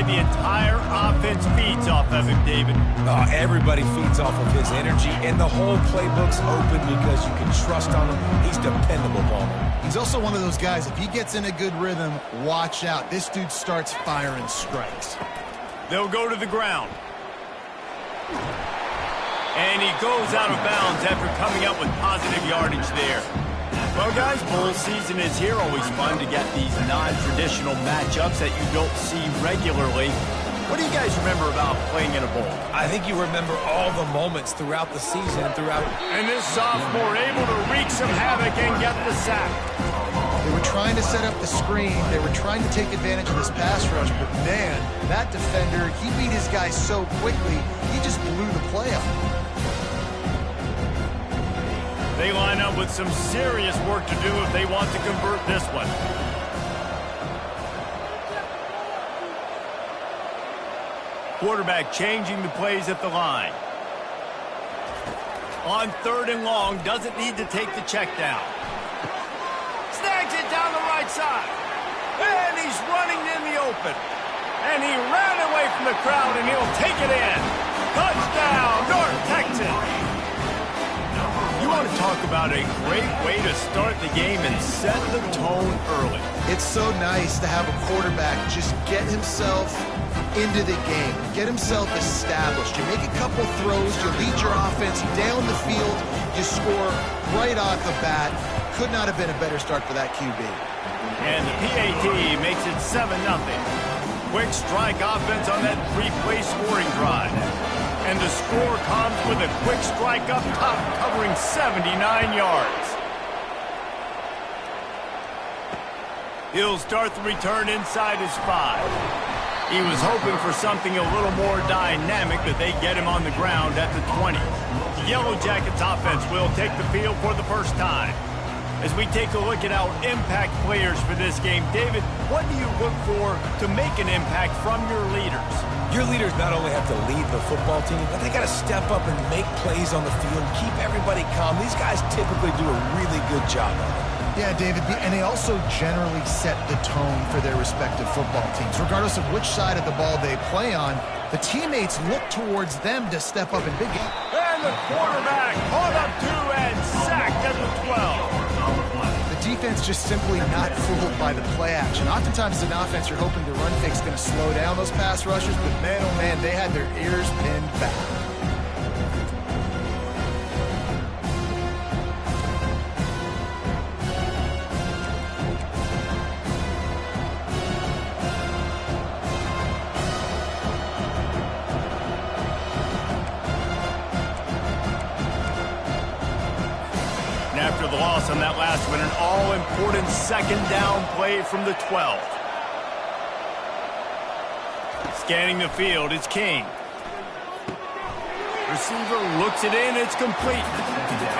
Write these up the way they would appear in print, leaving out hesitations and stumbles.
the entire offense feeds off of him, David. Oh, everybody feeds off of his energy, and the whole playbook's open because you can trust on him. He's dependable, Palmer. He's also one of those guys, if he gets in a good rhythm, watch out. This dude starts firing strikes. They'll go to the ground. And he goes out of bounds after coming up with positive yardage there. Well, guys, bowl season is here. Always fun to get these non-traditional matchups that you don't see regularly. What do you guys remember about playing in a bowl? I think you remember all the moments throughout the season and throughout... And this sophomore able to wreak some havoc and get the sack. They were trying to set up the screen. They were trying to take advantage of this pass rush. But, man, that defender, he beat his guy so quickly, he just blew the play up. They line up with some serious work to do if they want to convert this one. Quarterback changing the plays at the line. On 3rd and long, doesn't need to take the check down. Snags it down the right side. And he's running in the open. And he ran away from the crowd, and he'll take it in. Touchdown, North Texas. You want to talk about a great way to start the game and set the tone early. It's so nice to have a quarterback just get himself into the game, get himself established. You make a couple throws, you lead your offense down the field, you score right off the bat. Could not have been a better start for that QB. And the PAT makes it 7-0. Quick strike offense on that 3-play scoring drive. And the score comes with a quick strike up top, covering 79 yards. He'll start the return inside his 5. He was hoping for something a little more dynamic, but they get him on the ground at the 20. The Yellow Jackets offense will take the field for the first time. As we take a look at our impact players for this game, David, what do you look for to make an impact from your leaders? Your leaders not only have to lead the football team, but they got to step up and make plays on the field, keep everybody calm. These guys typically do a really good job of it. Yeah, David, and they also generally set the tone for their respective football teams. Regardless of which side of the ball they play on, the teammates look towards them to step up in big games. And the quarterback caught up to and sacked at the 12. The defense just simply not fooled by the play action. Oftentimes, as an offense, you're hoping the run fake's going to slow down those pass rushers, but man, oh man, they had their ears pinned back. After the loss on that last one, an all-important 2nd down play from the 12. Scanning the field, it's King. Receiver looks it in, it's complete.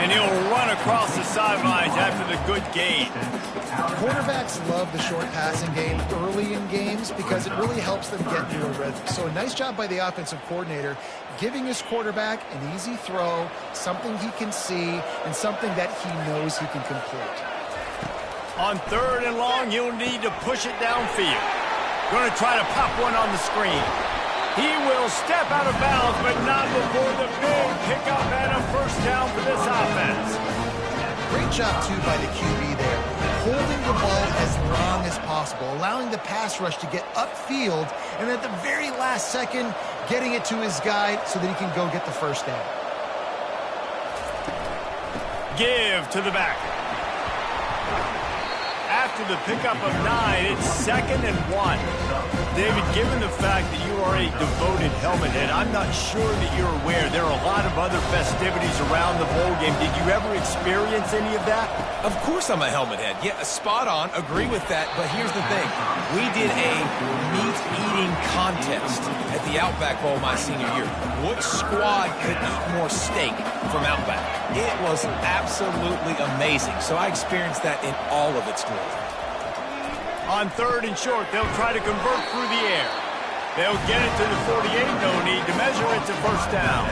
And he'll run across the sidelines after the good gain. Quarterbacks love the short passing game early in games because it really helps them get into a rhythm. So a nice job by the offensive coordinator giving his quarterback an easy throw, something he can see, and something that he knows he can complete. On 3rd and long, he'll need to push it downfield. Going to try to pop one on the screen. He will step out of bounds, but not before the big pickup and a 1st down for this offense. Great job, too, by the QB there. Holding the ball as long as possible, allowing the pass rush to get upfield, and at the very last second, getting it to his guy so that he can go get the 1st down. Give to the back. After the pickup of 9, it's 2nd and 1. David, given the fact that you are a devoted helmet head, I'm not sure that you're aware there are a lot of other festivities around the bowl game. Did you ever experience any of that? Of course I'm a helmet head. Yeah, spot on. Agree with that. But here's the thing. We did a meat-eating contest at the Outback Bowl my senior year. Which squad could eat more steak from Outback? It was absolutely amazing. So I experienced that in all of its glory. On 3rd and short, they'll try to convert through the air. They'll get it to the 48, no need to measure it to 1st down.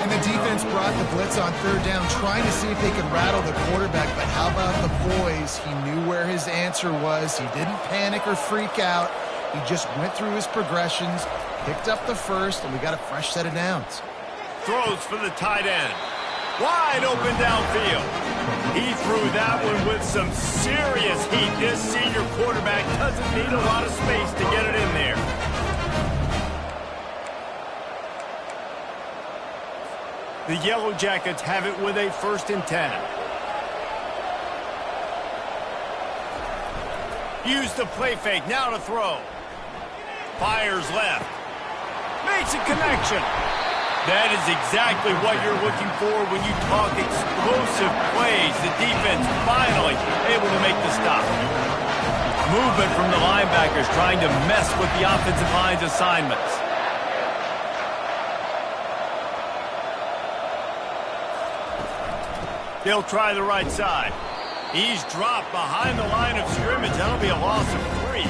And the defense brought the blitz on 3rd down, trying to see if they could rattle the quarterback. But how about the boys? He knew where his answer was. He didn't panic or freak out. He just went through his progressions, picked up the first, and we got a fresh set of downs. Throws for the tight end. Wide open downfield. He threw that one with some serious heat. This senior quarterback doesn't need a lot of space to get it in there. The Yellow Jackets have it with a 1st and 10. Use the play fake, now to throw. Fires left. Makes a connection. That is exactly what you're looking for when you talk explosive plays. The defense finally able to make the stop. Movement from the linebackers trying to mess with the offensive line's assignments. They'll try the right side. He's dropped behind the line of scrimmage. That'll be a loss of 3.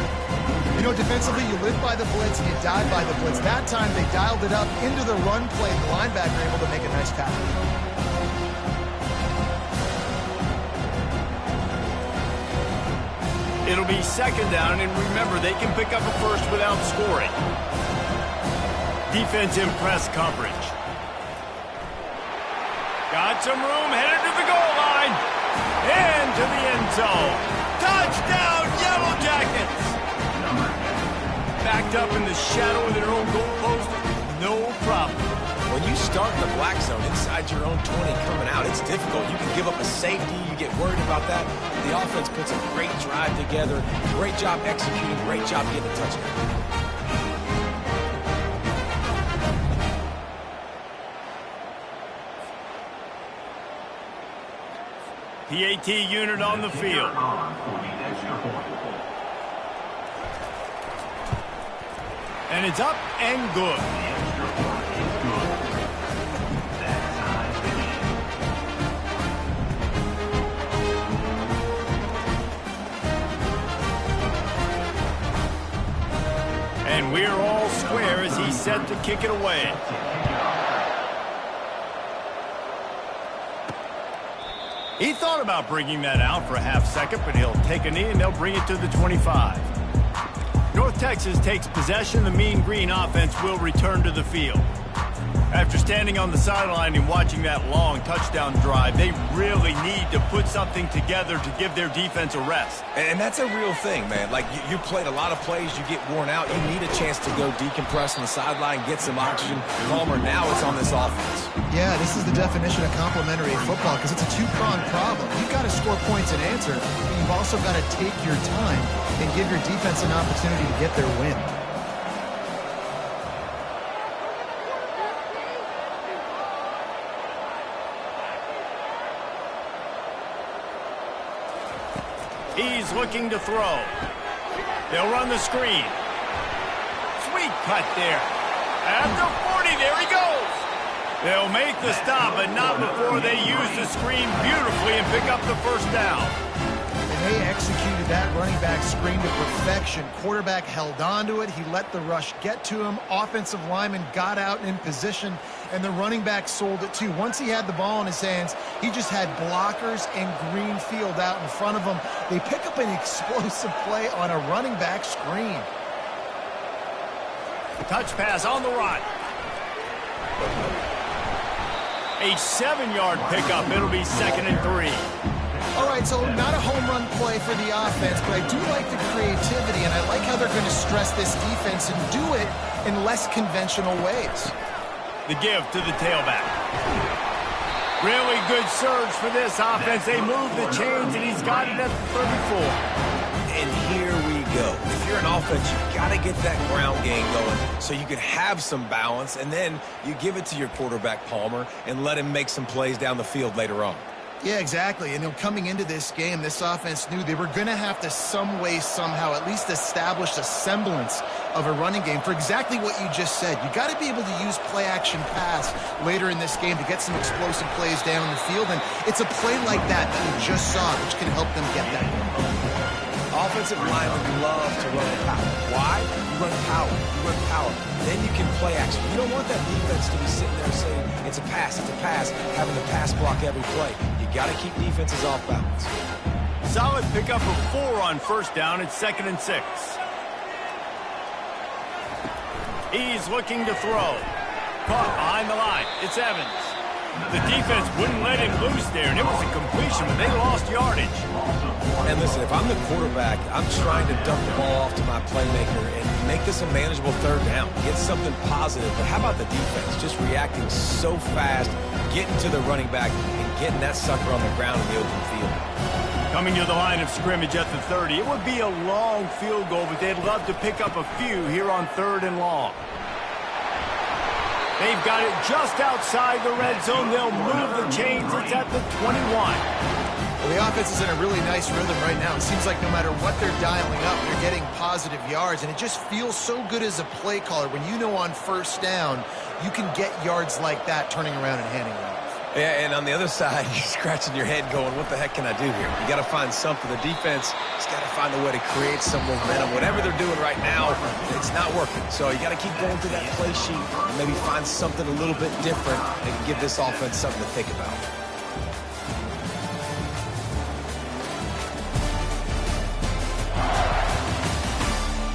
You know, defensively, you live by the blitz and you die by the blitz. That time, they dialed it up into the run play. The linebacker able to make a nice tackle. It'll be 2nd down, and remember, they can pick up a first without scoring. Defense in press coverage. Got some room, headed to the goal line. Into the end zone. Touchdown, Yellow Jackets! Backed up in the shadow of their own goal post, no problem. When you start in the black zone inside your own 20 coming out, it's difficult. You can give up a safety. You get worried about that. The offense puts a great drive together. Great job executing. Great job getting a touchdown. PAT unit on the field. And it's up and good. And we're all square as he's set to kick it away. He thought about bringing that out for a half second, but he'll take a knee and they'll bring it to the 25. North Texas takes possession. The Mean Green offense will return to the field. After standing on the sideline and watching that long touchdown drive, they really need to put something together to give their defense a rest. And that's a real thing, man. Like, you played a lot of plays, you get worn out. You need a chance to go decompress on the sideline, get some oxygen. Palmer, now it's on this offense. Yeah, this is the definition of complementary football because it's a two-pronged problem. You've got to score points and answer, but you've also got to take your time and give your defense an opportunity to get their win. He's looking to throw. They'll run the screen. Sweet cut there. At the 40, there he goes. They'll make the stop, but not before they use the screen beautifully and pick up the 1st down. And they executed that running back screen to perfection. Quarterback held on to it. He let the rush get to him. Offensive lineman got out in position, and the running back sold it too. Once he had the ball in his hands, he just had blockers and green field out in front of him. They pick up an explosive play on a running back screen. Touch pass on the run. A 7-yard pickup. It'll be 2nd and 3. All right, so not a home run play for the offense, but I do like the creativity, and I like how they're going to stress this defense and do it in less conventional ways. The give to the tailback. Really good surge for this offense. They move the chains, and he's got it at the 34. And here we go. If you're an offense, you've got to get that ground game going so you can have some balance, and then you give it to your quarterback, Palmer, and let him make some plays down the field later on. Yeah, exactly. And coming into this game, this offense knew they were going to have to some way, somehow, at least establish a semblance of a running game for exactly what you just said. You got to be able to use play-action pass later in this game to get some explosive plays down the field. And it's a play like that that we just saw, which can help them get that. Offensive linemen love to run power. Why? You run power. You run power. Then you can play action. You don't want that defense to be sitting there saying, it's a pass, having to pass block every play. You got to keep defenses off balance. Solid pickup of 4 on 1st down. It's 2nd and 6. He's looking to throw. Caught behind the line. It's Evans. The defense wouldn't let him loose there, and it was a completion, but they lost yardage. And listen, if I'm the quarterback, I'm trying to dump the ball off to my playmaker and make this a manageable third down. Get something positive. But how about the defense? Just reacting so fast, getting to the running back, and getting that sucker on the ground in the open field. Coming to the line of scrimmage at the 30. It would be a long field goal, but they'd love to pick up a few here on 3rd and long. They've got it just outside the red zone. They'll move the chains. It's at the 21. Well, the offense is in a really nice rhythm right now. It seems like no matter what they're dialing up, they're getting positive yards, and it just feels so good as a play caller when you know on 1st down you can get yards like that turning around and handing it off. Yeah, and on the other side, you're scratching your head going, what the heck can I do here? You got to find something. The defense has got to find a way to create some momentum. Whatever they're doing right now, it's not working. So you got to keep going through that play sheet and maybe find something a little bit different that can give this offense something to think about.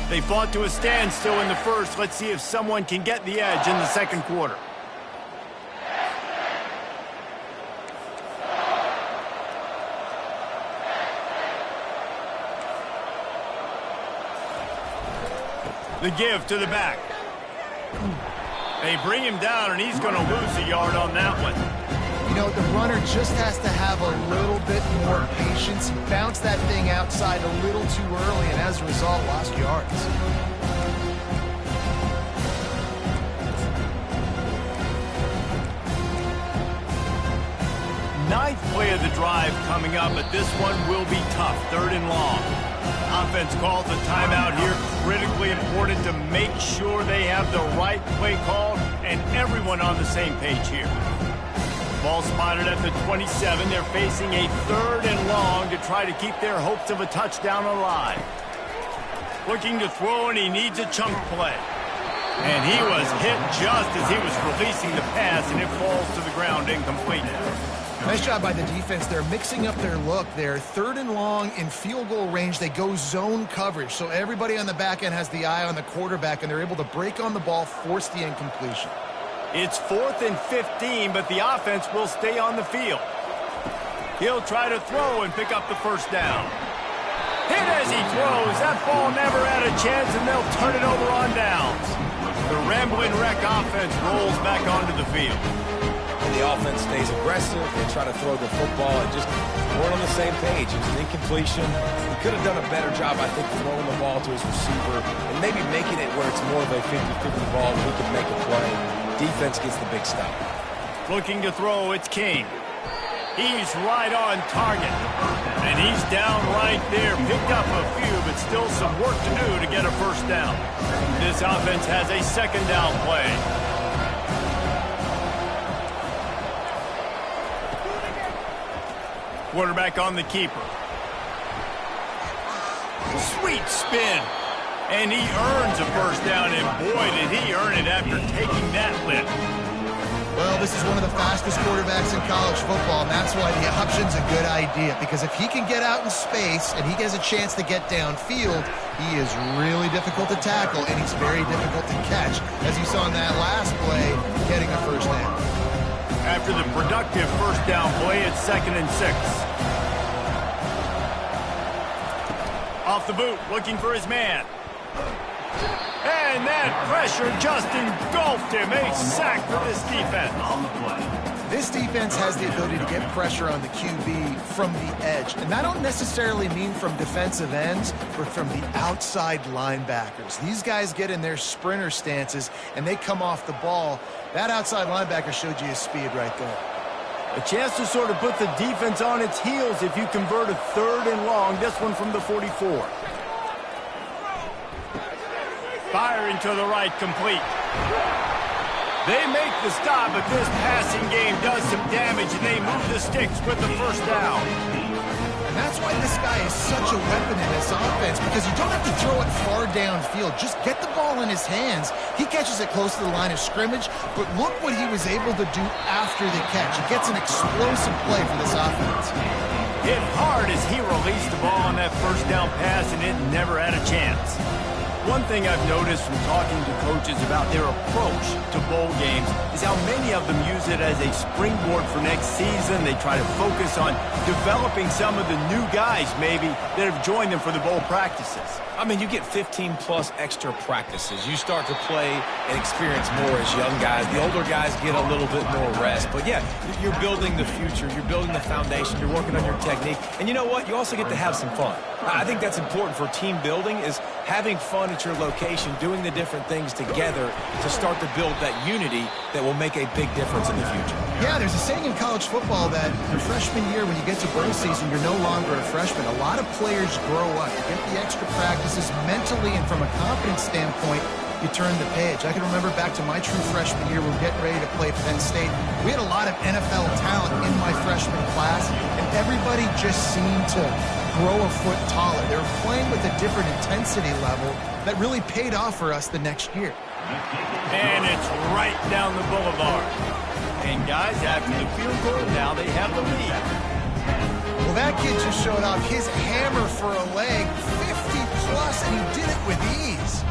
They fought to a standstill in the first. Let's see if someone can get the edge in the 2nd quarter. The give to the back. They bring him down, and he's going to lose a yard on that one. You know, the runner just has to have a little bit more patience. He bounced that thing outside a little too early, and as a result, lost yards. Ninth play of the drive coming up, but this one will be tough. 3rd and long. Offense calls a timeout here. Critically important to make sure they have the right play call and everyone on the same page here. Ball spotted at the 27. They're facing a 3rd and long to try to keep their hopes of a touchdown alive. Looking to throw, and he needs a chunk play. And he was hit just as he was releasing the pass, and it falls to the ground incomplete. Nice job by the defense. They're mixing up their look there. 3rd and long in field goal range. They go zone coverage. So everybody on the back end has the eye on the quarterback, and they're able to break on the ball, force the incompletion. It's 4th and 15, but the offense will stay on the field. He'll try to throw and pick up the 1st down. Hit as he throws. That ball never had a chance, and they'll turn it over on downs. The Rambling Wreck offense rolls back onto the field. And the offense stays aggressive. They try to throw the football and just weren't on the same page. It was an incompletion. He could have done a better job, I think, throwing the ball to his receiver and maybe making it where it's more of a 50-50 ball where he can make a play. Defense gets the big stop. Looking to throw, it's King. He's right on target. And he's down right there. Picked up a few, but still some work to do to get a 1st down. This offense has a 2nd down play. Quarterback on the keeper. Sweet spin. And he earns a 1st down, and boy, did he earn it after taking that lift. Well, this is one of the fastest quarterbacks in college football, and that's why the option's a good idea, because if he can get out in space and he has a chance to get downfield, he is really difficult to tackle, and he's very difficult to catch, as you saw in that last play, getting a 1st down. After the productive 1st down play, it's 2nd and 6. Off the boot, looking for his man. And that pressure just engulfed him. A sack for this defense. This defense has the ability to get pressure on the QB from the edge. And that don't necessarily mean from defensive ends, but from the outside linebackers. These guys get in their sprinter stances, and they come off the ball. That outside linebacker showed you his speed right there. A chance to sort of put the defense on its heels if you convert a 3rd and long. This one from the 44. Firing to the right, complete. They make the stop, but this passing game does some damage, and they move the sticks with the 1st down. And that's why this guy is such a weapon in this offense, because you don't have to throw it far downfield. Just get the ball in his hands. He catches it close to the line of scrimmage, but look what he was able to do after the catch. He gets an explosive play for this offense. Hit hard as he released the ball on that 1st down pass, and it never had a chance. One thing I've noticed from talking to coaches about their approach to bowl games is how many of them use it as a springboard for next season. They try to focus on developing some of the new guys, maybe, that have joined them for the bowl practices. I mean, you get 15-plus extra practices. You start to play and experience more as young guys. The older guys get a little bit more rest. But, yeah, you're building the future. You're building the foundation. You're working on your technique. And you know what? You also get to have some fun. I think that's important for team building, is having fun at your location, doing the different things together to start to build that unity that will make a big difference in the future. Yeah, there's a saying in college football that your freshman year, when you get to bowl season, you're no longer a freshman. A lot of players grow up. You get the extra practices mentally, and from a confidence standpoint, you turn the page. I can remember back to my true freshman year, we were getting ready to play Penn State. We had a lot of NFL talent in my freshman class, and everybody just seemed to grow a foot taller. They were playing with a different intensity level that really paid off for us the next year. And it's right down the boulevard. And guys, after the field goal, now they have the lead. Well, that kid just showed off his hammer for a leg, 50-plus, and he did it with ease.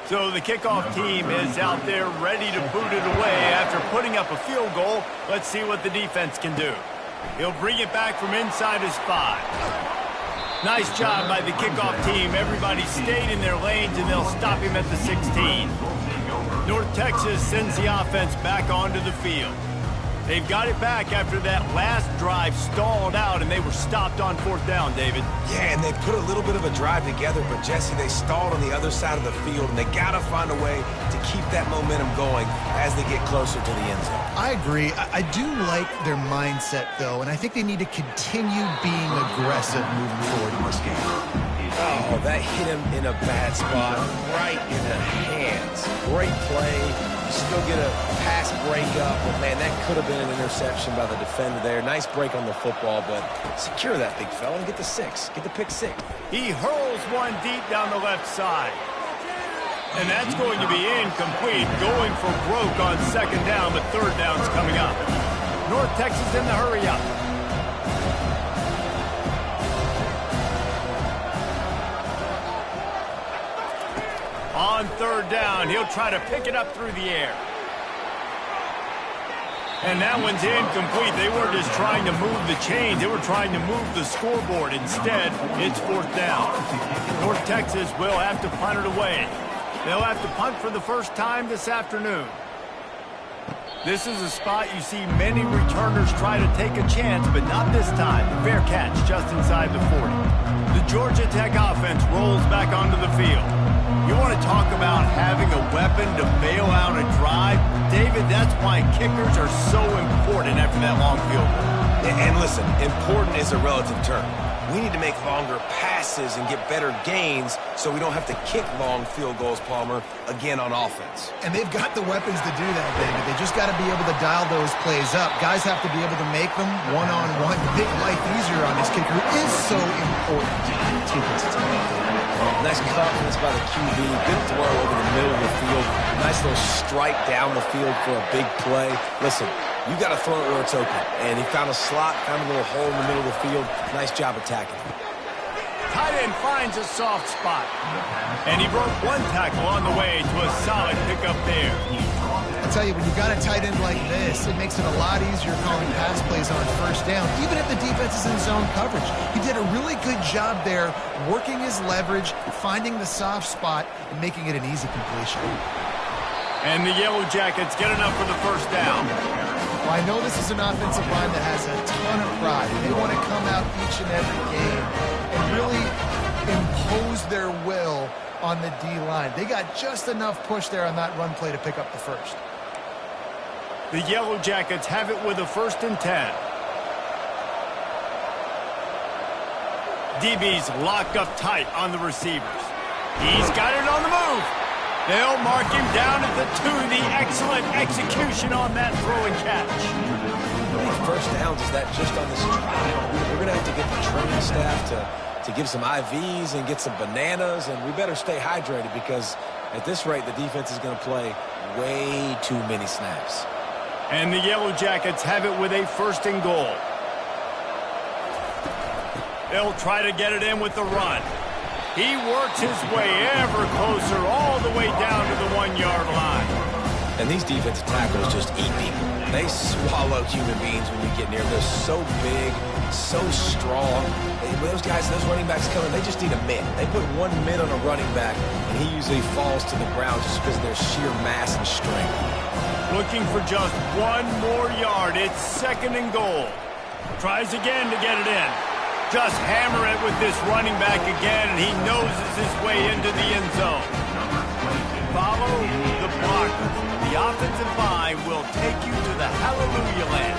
So the kickoff team is out there ready to boot it away after putting up a field goal. Let's see what the defense can do. He'll bring it back from inside his 5. Nice job by the kickoff team. Everybody stayed in their lanes, and they'll stop him at the 16. North Texas sends the offense back onto the field. They've got it back after that last drive stalled out, and they were stopped on 4th down, David. Yeah, and they put a little bit of a drive together, but, Jesse, they stalled on the other side of the field, and they got to find a way to keep that momentum going as they get closer to the end zone. I agree. I do like their mindset, though, and I think they need to continue being aggressive moving forward in this game. Oh, that hit him in a bad spot, right in the hands. Great play. Still get a pass breakup, but, man, that could have been an interception by the defender there. Nice break on the football, but secure that big fella and get the 6. Get the pick 6. He hurls one deep down the left side. And that's going to be incomplete. Going for broke on 2nd down, but 3rd down's coming up. North Texas in the hurry up. On 3rd down, he'll try to pick it up through the air. And that one's incomplete. They weren't just trying to move the chains. They were trying to move the scoreboard. Instead, it's 4th down. North Texas will have to punt it away. They'll have to punt for the first time this afternoon. This is a spot you see many returners try to take a chance, but not this time. Fair catch just inside the 40. The Georgia Tech offense rolls back onto the field. You want to talk about having a weapon to bail out a drive? David, that's why kickers are so important after that long field goal. And listen, important is a relative term. We need to make longer passes and get better gains so we don't have to kick long field goals, Palmer, again on offense. And they've got the weapons to do that, David. They just got to be able to dial those plays up. Guys have to be able to make them one-on-one, make life easier on this kicker, who is so important to this team. Nice confidence by the QB. Good throw over the middle of the field. Nice little strike down the field for a big play. Listen, you got to throw it where it's open. And he found a slot, found a little hole in the middle of the field. Nice job attacking. Tight end finds a soft spot. And he broke one tackle on the way to a solid pickup there. I'll tell you, when you've got a tight end like this, it makes it a lot easier calling pass plays on 1st down, even if the defense is in zone coverage. He did a really good job there, working his leverage, finding the soft spot, and making it an easy completion. And the Yellow Jackets get enough for the 1st down. Well, I know this is an offensive line that has a ton of pride. They want to come out each and every game and really impose their will on the D-line. They got just enough push there on that run play to pick up the 1st. The Yellow Jackets have it with a 1st and 10. DBs lock up tight on the receivers. He's got it on the move. They'll mark him down at the 2. The excellent execution on that throw and catch. How many 1st downs is that just on this drive? We're going to have to get the training staff to to give some IVs and get some bananas, and we better stay hydrated because at this rate, the defense is going to play way too many snaps. And the Yellow Jackets have it with a 1st and goal. They'll try to get it in with the run. He works his way ever closer all the way down to the 1-yard line. And these defensive tackles just eat people. They swallow human beings when you get near them. They're so big, so strong. Those guys, those running backs coming, they just need a mitt. They put 1 mitt on a running back, and he usually falls to the ground just because of their sheer mass and strength. Looking for just 1 more yard. It's 2nd and goal. Tries again to get it in. Just hammer it with this running back again, and he noses his way into the end zone. Follow the blockers. The offensive line will take you to the hallelujah land.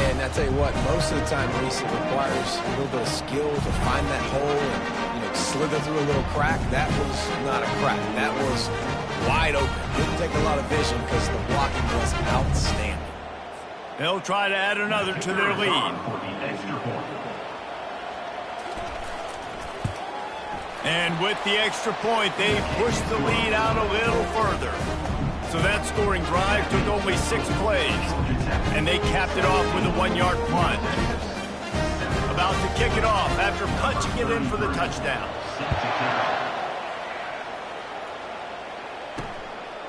And I tell you what, most of the time, Reese, it requires a little bit of skill to find that hole and, slither through a little crack. That was not a crack. That was wide open. Didn't take a lot of vision because the blocking was outstanding. They'll try to add another to their lead. And with the extra point, they pushed the lead out a little further. So that scoring drive took only 6 plays. And they capped it off with a 1-yard punt. About to kick it off after punching it in for the touchdown.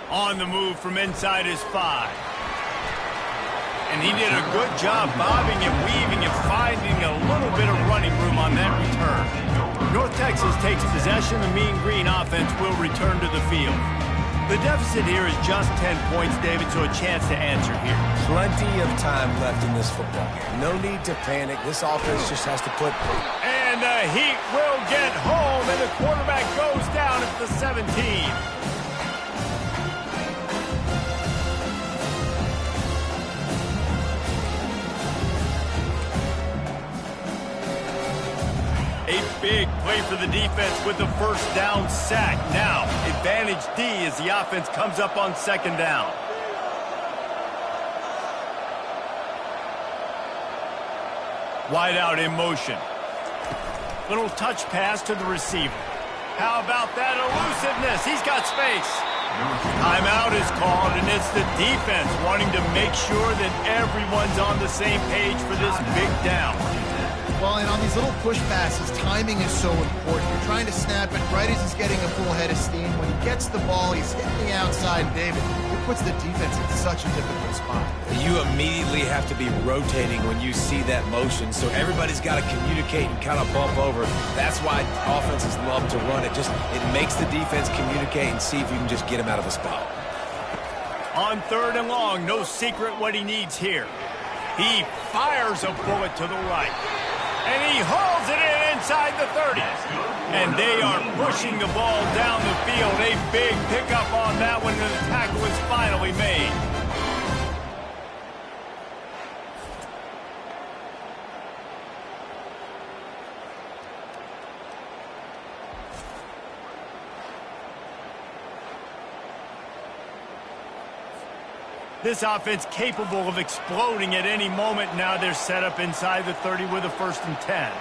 On the move from inside his 5. And he did a good job bobbing and weaving and finding a little bit of running room on that return. North Texas takes possession. The Mean Green offense will return to the field. The deficit here is just 10 points, David, so a chance to answer here. Plenty of time left in this football game. No need to panic. This offense just has to put... And the Heat will get home, and the quarterback goes down at the 17. A big play for the defense with the 1st down sack. Now, advantage D as the offense comes up on 2nd down. Wide out in motion. Little touch pass to the receiver. How about that elusiveness? He's got space. Timeout is called, and it's the defense wanting to make sure that everyone's on the same page for this big down. Well, and on these little push passes, timing is so important. You're trying to snap it right as he's getting a full head of steam. When he gets the ball, he's hitting the outside. David, it puts the defense in such a difficult spot. You immediately have to be rotating when you see that motion, so everybody's got to communicate and kind of bump over. That's why offenses love to run it. It makes the defense communicate and see if you can just get him out of a spot. On 3rd and long, no secret what he needs here. He fires a bullet to the right. And he hauls it in inside the 30. And they are pushing the ball down the field. A big pickup on that one, and the tackle is finally made. This offense capable of exploding at any moment. Now they're set up inside the 30 with a 1st and 10.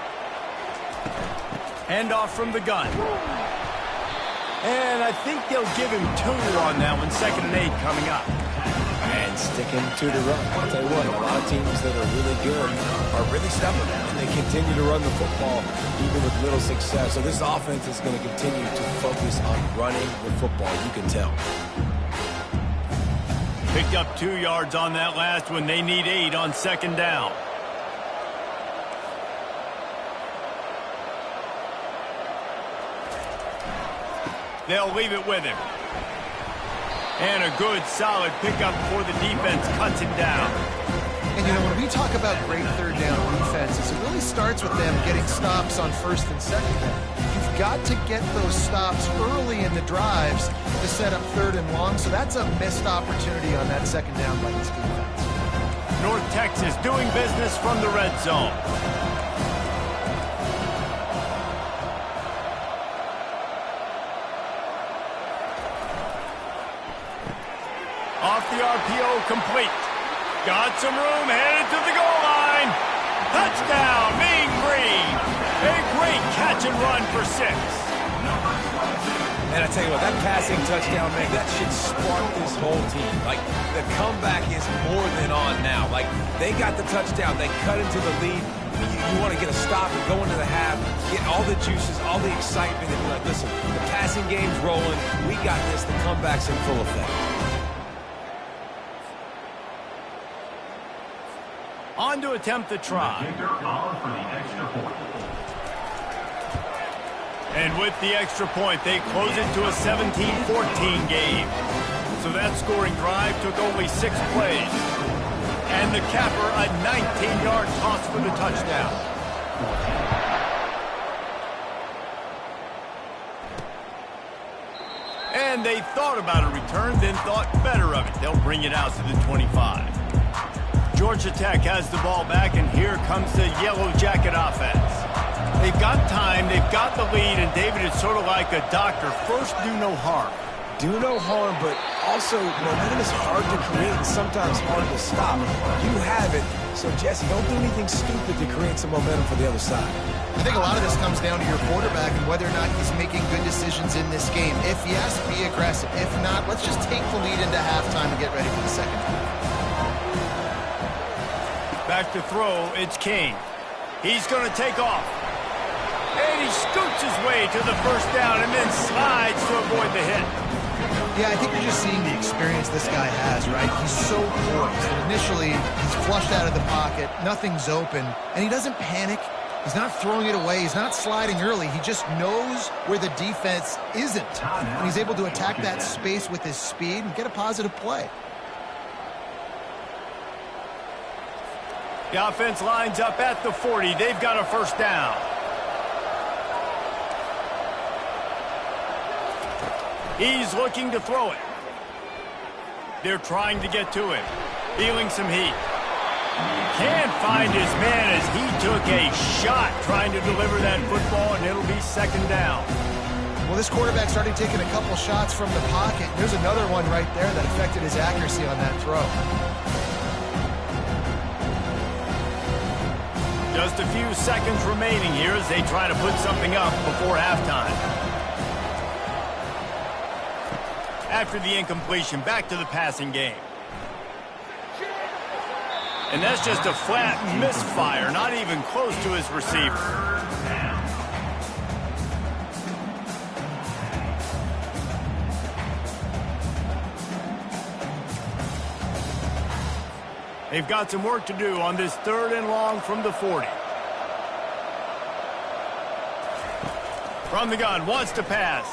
Handoff from the gun. And I think they'll give him 2 on that one. 2nd and 8 coming up. And sticking to the run. I'll tell you what, a lot of teams that are really good are really stubborn. And they continue to run the football even with little success. So this offense is going to continue to focus on running the football. You can tell. Picked up 2 yards on that last one. They need 8 on 2nd down. They'll leave it with him. And a good, solid pickup before the defense cuts him down. And, when we talk about great 3rd down defenses, it really starts with them getting stops on 1st and 2nd down. You've got to get those stops early in the drives to set up 3rd and long, so that's a missed opportunity on that 2nd down by this defense. North Texas doing business from the red zone. Off the RPO, complete. Got some room, headed to the goal line. Touchdown, Mean Green. A great catch and run for 6. And I tell you what, that passing touchdown, man, that should spark this whole team. Like, the comeback is more than on now. Like, they got the touchdown. They cut into the lead. You want to get a stop and go into the half, get all the juices, all the excitement, and be like, listen, the passing game's rolling. We got this. The comeback's in full effect. On to attempt the try. And with the extra point, they close it to a 17-14 game. So that scoring drive took only 6 plays. And the capper, a 19-yard toss for the touchdown. And they thought about a return, then thought better of it. They'll bring it out to the 25. Georgia Tech has the ball back, and here comes the Yellow Jacket offense. They've got time, they've got the lead, and David, it's sort of like a doctor. First, do no harm. Do no harm, but also momentum is hard to create and sometimes hard to stop. You have it, so Jesse, don't do anything stupid to create some momentum for the other side. I think a lot of this comes down to your quarterback and whether or not he's making good decisions in this game. If yes, be aggressive. If not, let's just take the lead into halftime and get ready for the second half. Back to throw, it's King. He's going to take off. And he scoots his way to the first down and then slides to avoid the hit. Yeah, I think you're just seeing the experience this guy has, right? He's so poised. And initially, he's flushed out of the pocket. Nothing's open. And he doesn't panic. He's not throwing it away. He's not sliding early. He just knows where the defense isn't. And he's able to attack that space with his speed and get a positive play. The offense lines up at the 40. They've got a first down. He's looking to throw it. They're trying to get to him. Feeling some heat. Can't find his man as he took a shot trying to deliver that football, and it'll be second down. Well, this quarterback started taking a couple shots from the pocket. There's another one right there that affected his accuracy on that throw. Just a few seconds remaining here as they try to put something up before halftime. After the incompletion, back to the passing game. And that's just a flat misfire, not even close to his receiver. They've got some work to do on this 3rd and long from the 40. From the gun, wants to pass.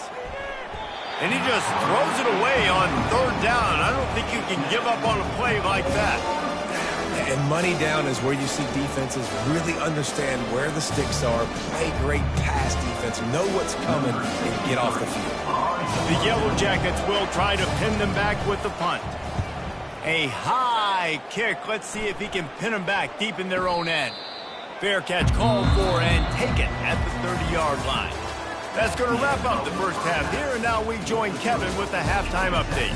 And he just throws it away on 3rd down. I don't think you can give up on a play like that. And money down is where you see defenses really understand where the sticks are, play great pass defense, know what's coming, and get off the field. The Yellow Jackets will try to pin them back with the punt. A high kick. Let's see if he can pin them back deep in their own end. Fair catch called for and taken at the 30-yard line. That's going to wrap up the first half here, and now we join Kevin with the halftime update.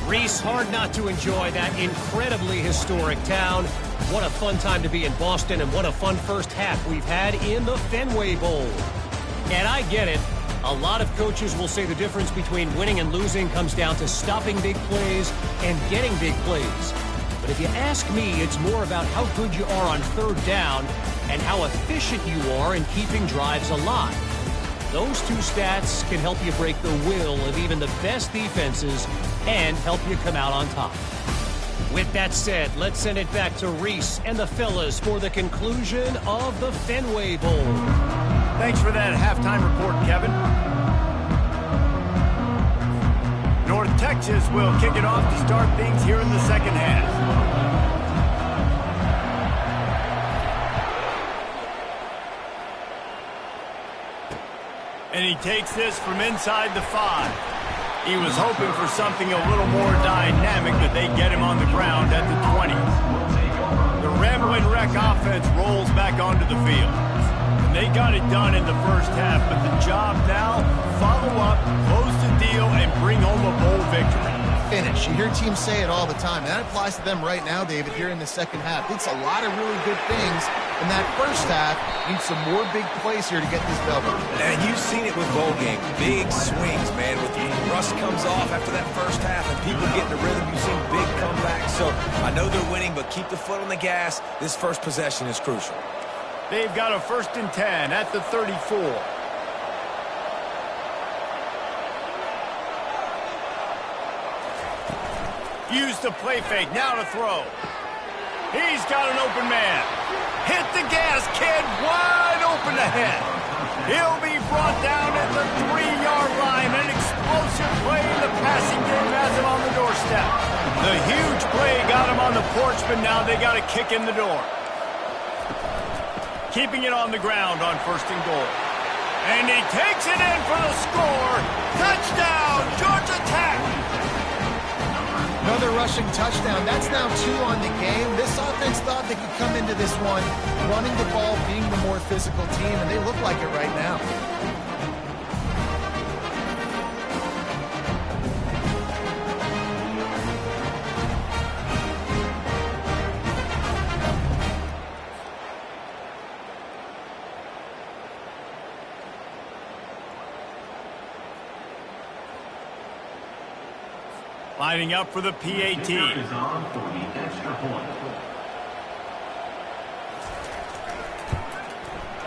Reese, hard not to enjoy that incredibly historic town. What a fun time to be in Boston, and what a fun first half we've had in the Fenway Bowl. And I get it. A lot of coaches will say the difference between winning and losing comes down to stopping big plays and getting big plays. But if you ask me, it's more about how good you are on 3rd down and how efficient you are in keeping drives alive. Those two stats can help you break the will of even the best defenses and help you come out on top. With that said, let's send it back to Reese and the fellas for the conclusion of the Fenway Bowl. Thanks for that halftime report, Kevin. North Texas will kick it off to start things here in the second half. And he takes this from inside the 5. He was hoping for something a little more dynamic, but they get him on the ground at the 20. The Ramblin' Wreck offense rolls back onto the field. And they got it done in the first half, but the job now, follow up, close the deal, and bring home a bowl victory. Finish. You hear teams say it all the time, and that applies to them right now, David, here in the second half. It's a lot of really good things, in that first half. Need some more big plays here to get this W. And you've seen it with bowl games. Big swings, man. With the rust comes off after that first half and people get in the rhythm, you've seen big comebacks. So I know they're winning, but keep the foot on the gas. This first possession is crucial. They've got a 1st and 10 at the 34. Use the play fake, now to throw. He's got an open man. Hit the gas, kid, wide open ahead. He'll be brought down at the 3-yard line. An explosive play in the passing game has him on the doorstep. The huge play got him on the porch, but now they got a kick in the door. Keeping it on the ground on 1st and goal. And he takes it in for the score. Touchdown, Georgia Tech. Another rushing touchdown. That's now 2 on the game. This offense thought they could come into this one running the ball, being the more physical team, and they look like it right now. Lining up for the PAT.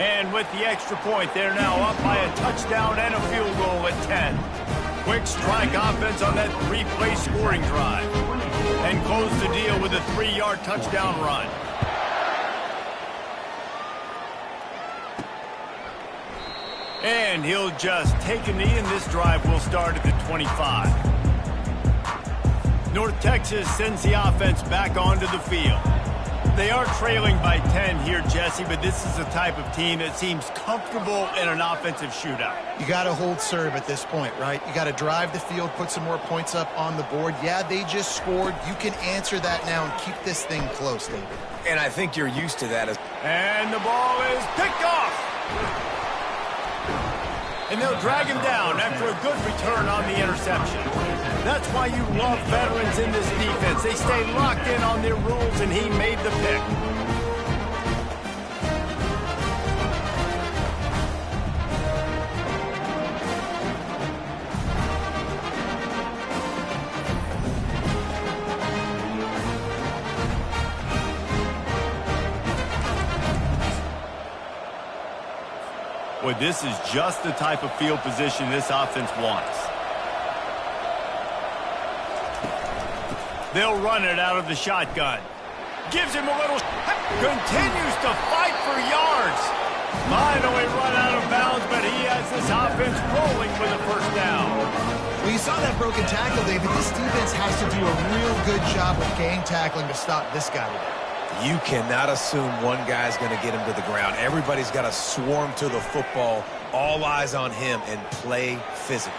And with the extra point, they're now up by a touchdown and a field goal at 10. Quick strike offense on that 3-play scoring drive. And close the deal with a 3-yard touchdown run. And he'll just take a knee, and this drive will start at the 25. North Texas sends the offense back onto the field. They are trailing by 10 here, Jesse, but this is the type of team that seems comfortable in an offensive shootout. You got to hold serve at this point, right? You got to drive the field, put some more points up on the board. Yeah, they just scored. You can answer that now and keep this thing close, David. And I think you're used to that. And the ball is picked off. And they'll drag him down after a good return on the interception. That's why you love veterans in this defense. They stay locked in on their rules, and he made the pick. Boy, this is just the type of field position this offense wants. They'll run it out of the shotgun. Gives him a little... Continues to fight for yards. Finally run out of bounds, but he has this offense rolling with a 1st down. Well, you saw that broken tackle, David. This defense has to do a real good job with gang tackling to stop this guy today. You cannot assume one guy's going to get him to the ground. Everybody's got to swarm to the football, all eyes on him, and play physical.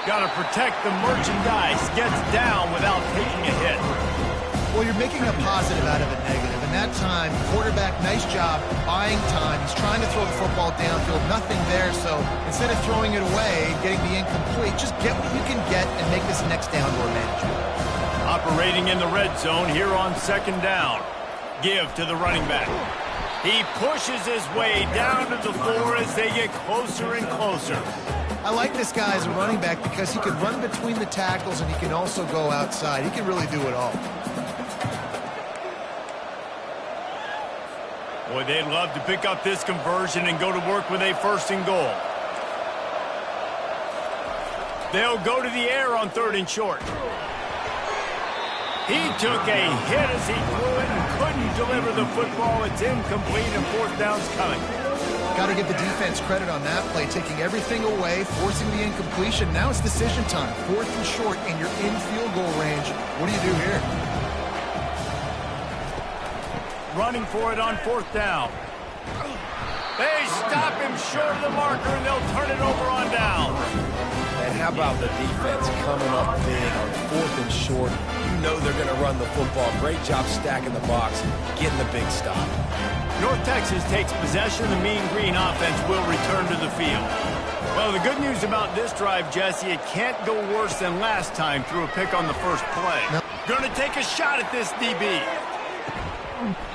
Got to protect the merchandise. Gets down without taking a hit. Well, you're making a positive out of a negative. And that time, quarterback, nice job buying time. He's trying to throw the football downfield. Nothing there, so instead of throwing it away, getting the incomplete, just get what you can get and make this next down more manageable. Operating in the red zone here on 2nd down. Give to the running back. He pushes his way down to the 4 as they get closer and closer. I like this guy as a running back because he can run between the tackles and he can also go outside. He can really do it all. Boy, they'd love to pick up this conversion and go to work with a 1st and goal. They'll go to the air on 3rd and short. He took a hit as he threw it and couldn't deliver the football. It's incomplete and 4th down's coming. Got to give the defense credit on that play, taking everything away, forcing the incompletion. Now it's decision time. 4th and short, and you're in field goal range. What do you do here? Running for it on 4th down. They stop him short of the marker, and they'll turn it over on down. And how about the defense coming up big on 4th and short? You know they're going to run the football. Great job stacking the box, getting the big stop. North Texas takes possession. The Mean Green offense will return to the field. Well, the good news about this drive, Jesse, it can't go worse than last time through a pick on the 1st play. No. Going to take a shot at this DB.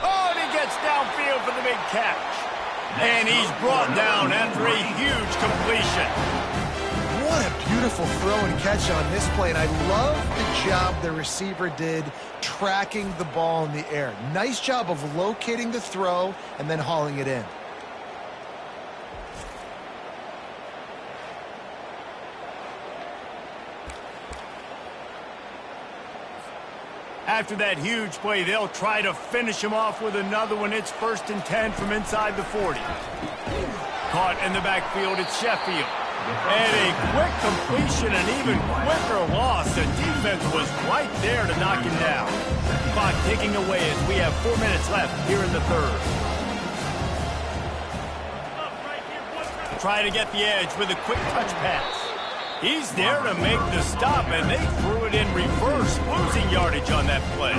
Oh, and he gets gets downfield for the big catch. And he's brought down after a huge completion. What a beautiful throw and catch on this play, and I love the job the receiver did tracking the ball in the air. Nice job of locating the throw and then hauling it in. After that huge play, they'll try to finish him off with another one. It's 1st and 10 from inside the 40. Caught in the backfield, it's Sheffield. And a quick completion, an even quicker loss. The defense was right there to knock him down. Clock ticking away as we have 4 minutes left here in the third. Try to get the edge with a quick touch pass. He's there to make the stop, and they threw it in reverse, losing yardage on that play.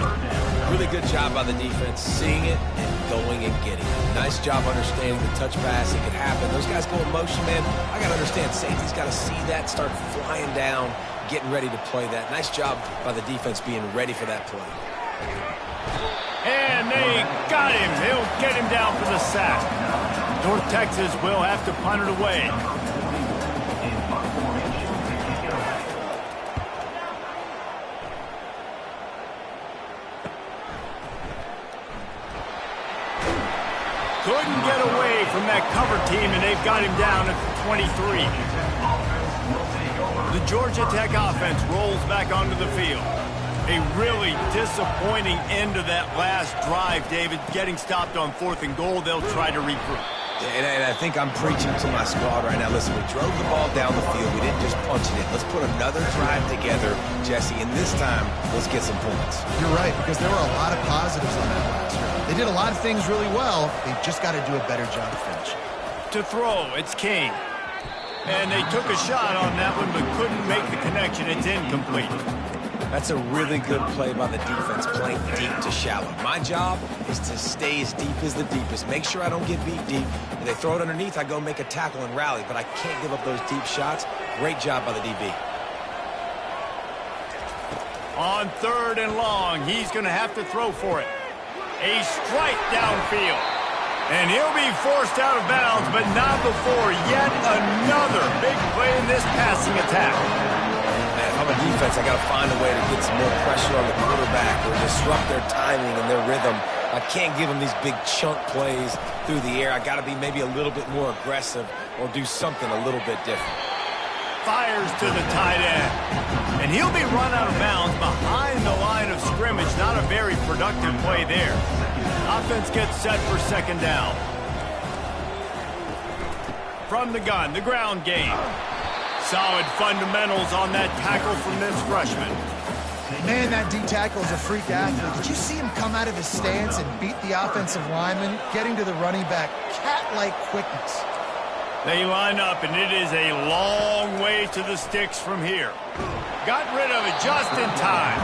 Really good job by the defense, seeing it and going and getting it. Nice job understanding the touch pass. It could happen. Those guys go in motion, man. I got to understand, safety's got to see that, start flying down, getting ready to play that. Nice job by the defense being ready for that play. And they got him. He'll get him down for the sack. North Texas will have to punt it away. Couldn't get away from that cover team, and they've got him down at the 23. The Georgia Tech offense rolls back onto the field. A really disappointing end of that last drive, David. Getting stopped on 4th and goal, they'll try to regroup. And I think I'm preaching to my squad right now. Listen, we drove the ball down the field. We didn't just punch it in. Let's put another drive together, Jesse, and this time, let's get some points. You're right, because there were a lot of positives on that last drive. They did a lot of things really well. They just got to do a better job of finishing. To throw, it's King. And they took a shot on that one, but couldn't make the connection. It's incomplete. That's a really good play by the defense, playing deep to shallow. My job is to stay as deep as the deepest. Make sure I don't get beat deep. If they throw it underneath, I go make a tackle and rally, but I can't give up those deep shots. Great job by the DB. On 3rd and long, he's going to have to throw for it. A strike downfield. And he'll be forced out of bounds, but not before yet another big play in this passing attack. Man, if I'm a defense, I got to find a way to get some more pressure on the quarterback or disrupt their timing and their rhythm. I can't give them these big chunk plays through the air. I got to be maybe a little bit more aggressive or do something a little bit different. Fires to the tight end. And he'll be run out of bounds behind the line of scrimmage. Not a very productive play there. Offense gets set for 2nd down. From the gun, the ground game. Solid fundamentals on that tackle from this freshman. Man, that D tackle is a freak athlete. Did you see him come out of his stance and beat the offensive lineman, getting to the running back? Cat-like quickness. They line up, and it is a long way to the sticks from here. Got rid of it just in time.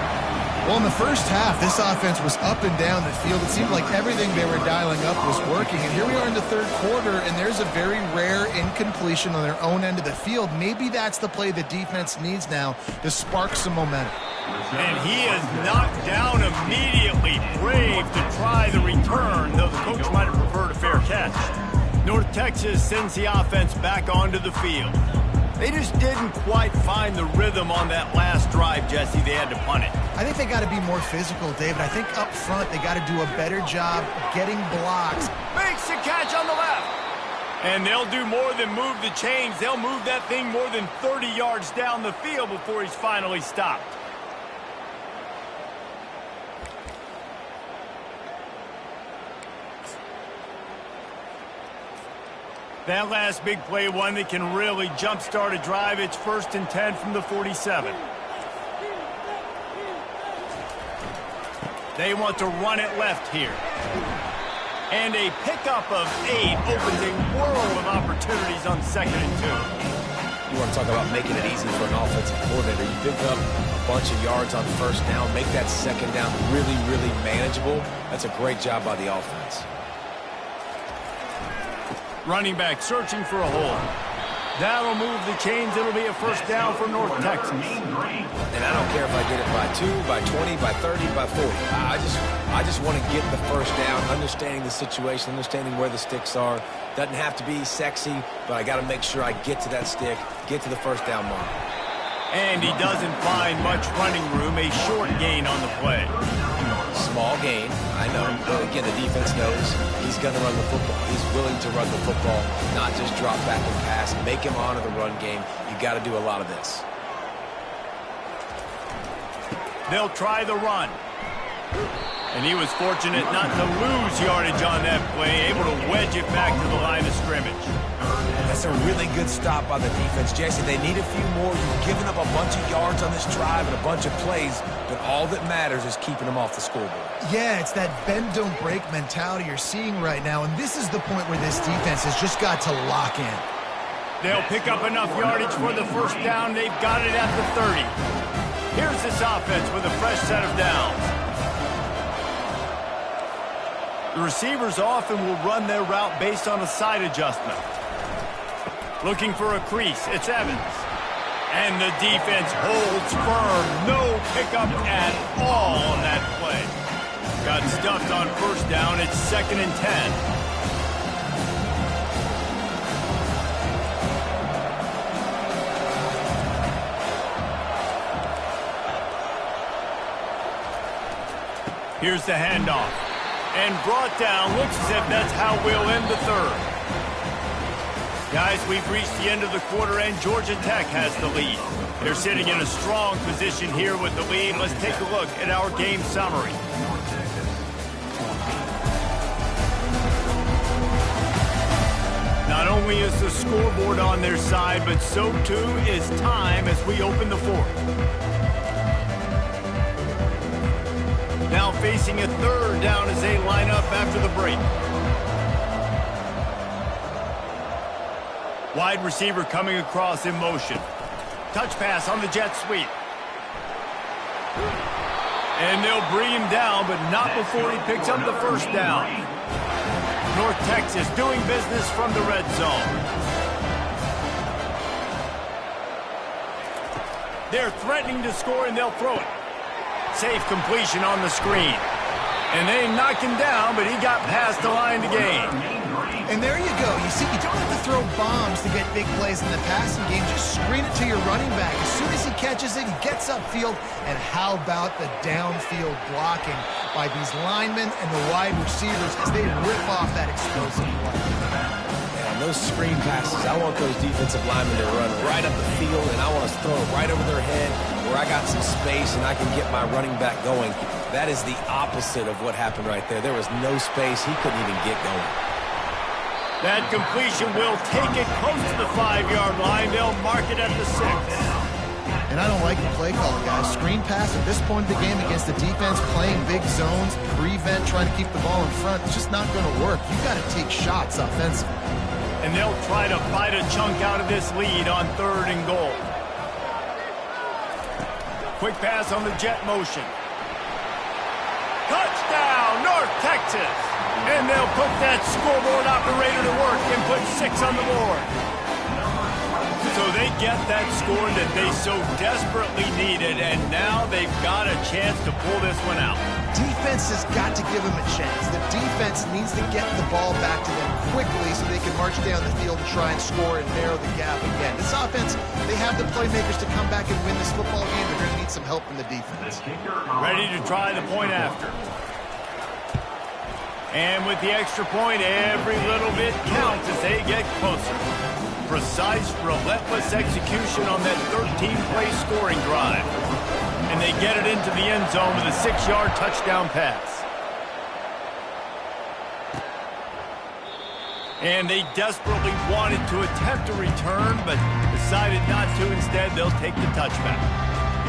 Well, in the first half, this offense was up and down the field. It seemed like everything they were dialing up was working. And here we are in the 3rd quarter, and there's a very rare incompletion on their own end of the field. Maybe that's the play the defense needs now to spark some momentum. And he is knocked down immediately. Brave to try the return, though the coach might have preferred a fair catch. North Texas sends the offense back onto the field. They just didn't quite find the rhythm on that last drive, Jesse. They had to punt it. I think they got to be more physical, David. I think up front they got to do a better job getting blocks. Makes the catch on the left. And they'll do more than move the chains. They'll move that thing more than 30 yards down the field before he's finally stopped. That last big play, one that can really jumpstart a drive. It's 1st and 10 from the 47. They want to run it left here. And a pickup of 8 opens a world of opportunities on 2nd and 2. You want to talk about making it easy for an offensive coordinator. You pick up a bunch of yards on 1st down, make that 2nd down really, really manageable. That's a great job by the offense. Running back searching for a hole. That'll move the chains. It'll be a first down for North Texas. And I don't care if I get it by 2, by 20, by 30, by 40. I just want to get the first down, understanding the situation, understanding where the sticks are. Doesn't have to be sexy, but I got to make sure I get to that stick, get to the first down mark. And he doesn't find much running room, a short gain on the play. Small gain, I know. But again, the defense knows he's going to run the football. He's willing to run the football, not just drop back and pass. Make him honor the run game. You got to do a lot of this. They'll try the run. And he was fortunate not to lose yardage on that play, able to wedge it back to the line of scrimmage. That's a really good stop by the defense, Jesse. They need a few more. You've given up a bunch of yards on this drive and a bunch of plays, but all that matters is keeping them off the scoreboard. Yeah, it's that bend, don't break mentality you're seeing right now, and this is the point where this defense has just got to lock in. They'll pick up enough yardage for the first down. They've got it at the 30. Here's this offense with a fresh set of downs. The receivers often will run their route based on a side adjustment. Looking for a crease, it's Evans. And the defense holds firm. No pickup at all on that play. Got stuffed on first down. It's 2nd and 10. Here's the handoff. And brought down. Looks as if that's how we'll end the third. Guys, we've reached the end of the quarter, and Georgia Tech has the lead. They're sitting in a strong position here with the lead. Let's take a look at our game summary. Not only is the scoreboard on their side, but so too is time as we open the fourth. Now facing a third down as they line up after the break. Wide receiver coming across in motion. Touch pass on the jet sweep. And they'll bring him down, but not before he picks up the first down. North Texas doing business from the red zone. They're threatening to score, and they'll throw it. Safe completion on the screen. And they knock him down, but he got past the line to gain. And there you go. You see, you don't have to throw bombs to get big plays in the passing game. Just screen it to your running back. As soon as he catches it, he gets upfield. And how about the downfield blocking by these linemen and the wide receivers as they rip off that explosive play. And on those screen passes, I want those defensive linemen to run right up the field, and I want to throw it right over their head where I got some space and I can get my running back going. That is the opposite of what happened right there. There was no space. He couldn't even get going. That completion will take it close to the 5-yard line. They'll mark it at the 6. And I don't like the play call, guys. Screen pass at this point of the game against the defense, playing big zones, prevent, trying to keep the ball in front. It's just not going to work. You got to take shots offensively. And they'll try to bite a chunk out of this lead on 3rd and goal. Quick pass on the jet motion. Touchdown, North Texas! And they'll put that scoreboard operator to work and put 6 on the board. So they get that score that they so desperately needed, and now they've got a chance to pull this one out. Defense has got to give them a chance. The defense needs to get the ball back to them quickly so they can march down the field and try and score and narrow the gap again. This offense, they have the playmakers to come back and win this football game. They're going to need some help from the defense. Ready to try the point after. And with the extra point, every little bit counts as they get closer. Precise, relentless execution on that 13-play scoring drive. And they get it into the end zone with a 6-yard touchdown pass. And they desperately wanted to attempt a return, but decided not to. Instead, they'll take the touchback.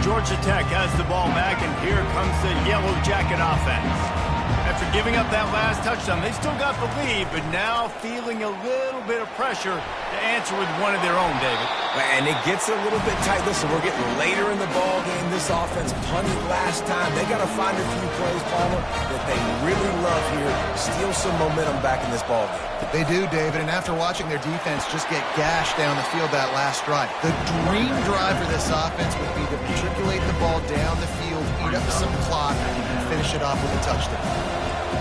Georgia Tech has the ball back, and here comes the Yellow Jacket offense. After giving up that last touchdown, they still got the lead, but now feeling a little bit of pressure to answer with one of their own, David. And it gets a little bit tight. Listen, we're getting later in the ball game. This offense punted last time. They got to find a few plays, Palmer, that they really love here. Steal some momentum back in this ball game. They do, David, and after watching their defense just get gashed down the field that last drive, the dream drive for this offense would be to matriculate the ball down the field, eat up some clock, and finish it off with a touchdown.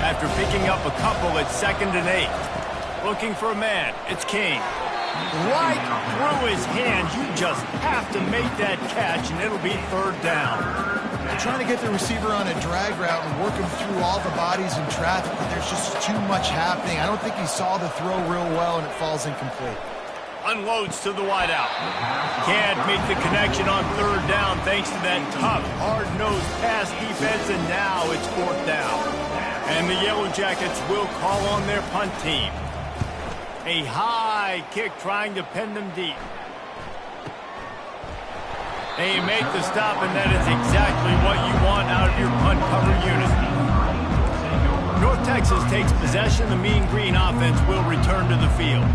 After picking up a couple at 2nd and 8, looking for a man, it's King. Right through his hands, you just have to make that catch, and it'll be 3rd down. They're trying to get the receiver on a drag route and work him through all the bodies in traffic, but there's just too much happening. I don't think he saw the throw real well, and it falls incomplete. Unloads to the wideout. Can't make the connection on 3rd down thanks to that tough, hard-nosed pass defense, and now it's 4th down. And the Yellow Jackets will call on their punt team. A high kick trying to pin them deep. They make the stop, and that is exactly what you want out of your punt cover unit. North Texas takes possession. The Mean Green offense will return to the field.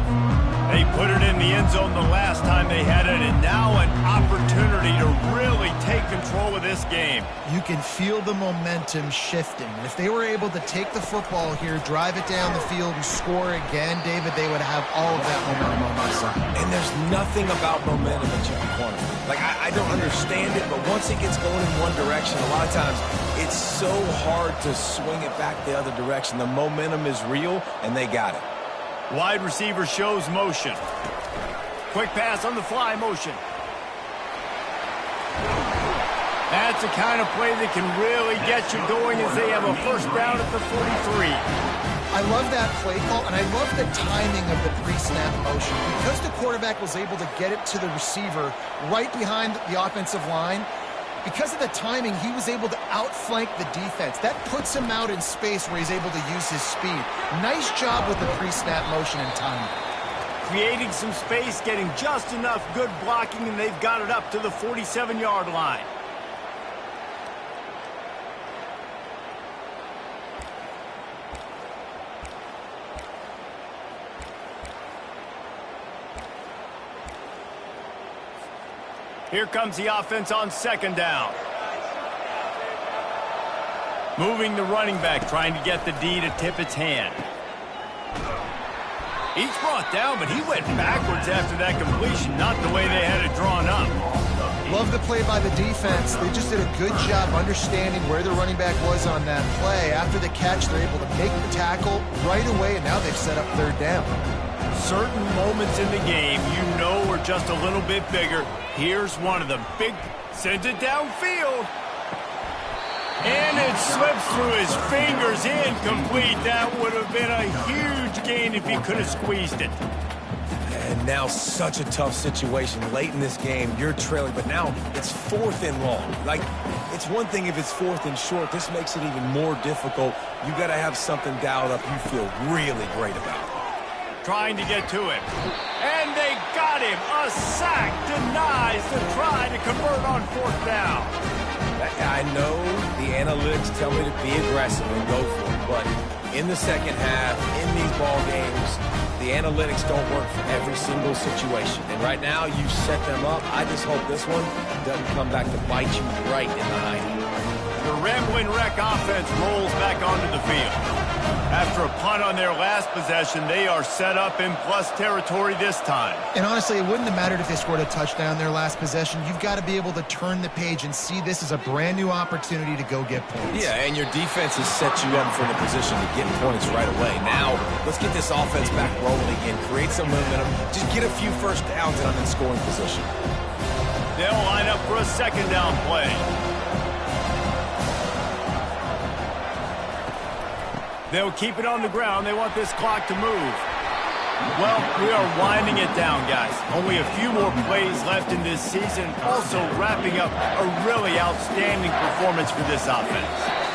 They put it in the end zone the last time they had it, and now an opportunity to really take control of this game. You can feel the momentum shifting. And if they were able to take the football here, drive it down the field, and score again, David, they would have all of that momentum on their side. And there's nothing about momentum that you can quantify. Like, I don't understand it, but once it gets going in one direction, a lot of times it's so hard to swing it back the other direction. The momentum is real, and they got it. Wide receiver shows motion. Quick pass on the fly motion. That's the kind of play that can really get you going as they have a 1st down at the 43. I love that play call, and I love the timing of the pre-snap motion. Because the quarterback was able to get it to the receiver right behind the offensive line, because of the timing, he was able to outflank the defense. That puts him out in space where he's able to use his speed. Nice job with the pre-snap motion and timing. Creating some space, getting just enough good blocking, and they've got it up to the 47-yard line. Here comes the offense on 2nd down. Moving the running back, trying to get the D to tip its hand. He's brought down, but he went backwards after that completion, not the way they had it drawn up. Love the play by the defense. They just did a good job understanding where the running back was on that play. After the catch, they're able to make the tackle right away, and now they've set up 3rd down. Certain moments in the game you know are just a little bit bigger. Here's one of them. Big, sends it downfield. And it slips through his fingers, incomplete. That would have been a huge gain if he could have squeezed it. And now such a tough situation. Late in this game, you're trailing, but now it's 4th and long. Like, it's one thing if it's 4th and short. This makes it even more difficult. You got to have something dialed up you feel really great about. Trying to get to him. And they got him. A sack denies the try to convert on 4th down. I know the analytics tell me to be aggressive and go for it, but in the second half, in these ball games, the analytics don't work for every single situation. And right now, you set them up. I just hope this one doesn't come back to bite you right in the hiney. The Ramblin' Wreck offense rolls back onto the field. After a punt on their last possession, they are set up in plus territory this time. And honestly, it wouldn't have mattered if they scored a touchdown their last possession. You've got to be able to turn the page and see this as a brand new opportunity to go get points. Yeah, and your defense has set you up for the position to get points right away. Now, let's get this offense back rolling again. Create some momentum. Just get a few 1st downs and I'm in scoring position. They'll line up for a 2nd down play. They'll keep it on the ground. They want this clock to move. Well, we are winding it down, guys. Only a few more plays left in this season. Also wrapping up a really outstanding performance for this offense.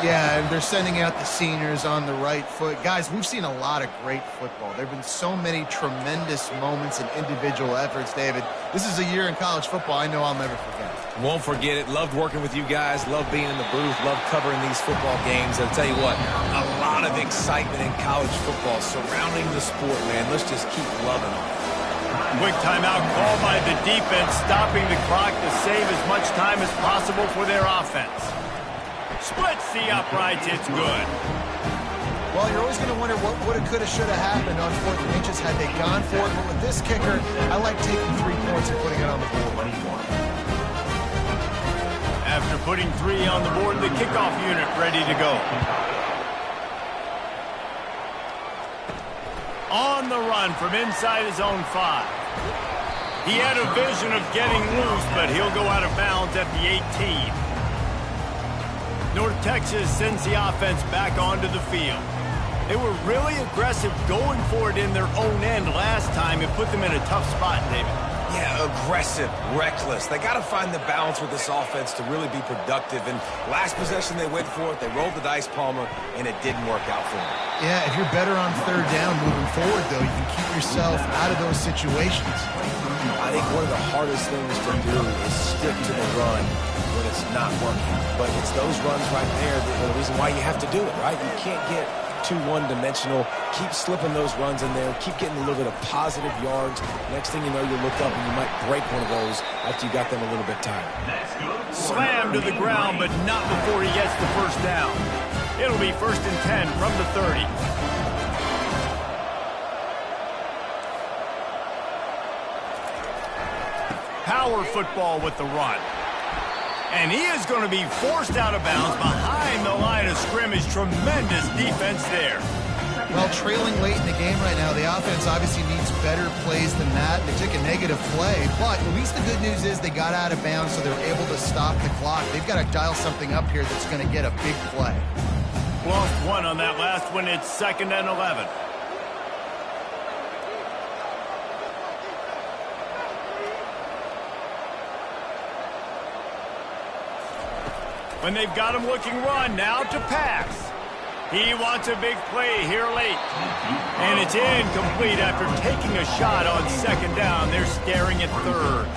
Yeah, and they're sending out the seniors on the right foot. Guys, we've seen a lot of great football. There have been so many tremendous moments and individual efforts, David. This is a year in college football I know I'll never forget. Won't forget it. Loved working with you guys. Loved being in the booth. Loved covering these football games. I'll tell you what, a lot of excitement in college football surrounding the sport, man. Let's just keep loving it. Quick timeout called by the defense, stopping the clock to save as much time as possible for their offense. Splits the uprights. It's good. Well, you're always going to wonder what woulda, coulda, shoulda happened on 4th and inches had they gone for it. But with this kicker, I like taking 3 points and putting it on the board. After putting 3 on the board, the kickoff unit ready to go. On the run from inside his own 5. He had a vision of getting loose, but he'll go out of bounds at the 18. North Texas sends the offense back onto the field. They were really aggressive going for it in their own end last time. It put them in a tough spot, David. Yeah, aggressive, reckless. They got to find the balance with this offense to really be productive. And last possession, they went for it. They rolled the dice, Palmer, and it didn't work out for them. Yeah, if you're better on 3rd down moving forward, though, you can keep yourself out of those situations. I think one of the hardest things to do is stick to the run when it's not working. But it's those runs right there that are the reason why you have to do it, right? You can't get too one-dimensional. Keep slipping those runs in there. Keep getting a little bit of positive yards. Next thing you know, you look up and you might break one of those after you got them a little bit tired. Slammed to the ground, but not before he gets the first down. It'll be 1st and 10 from the 30. Power football with the run. And he is going to be forced out of bounds behind the line of scrimmage. Tremendous defense there. Well, trailing late in the game right now, the offense obviously needs better plays than that. They took a negative play, but at least the good news is they got out of bounds, so they're able to stop the clock. They've got to dial something up here that's going to get a big play. Lost 1 on that last one. It's 2nd and 11. When they've got him looking run, now to pass. He wants a big play here late. And it's incomplete after taking a shot on 2nd down. They're staring at 3rd.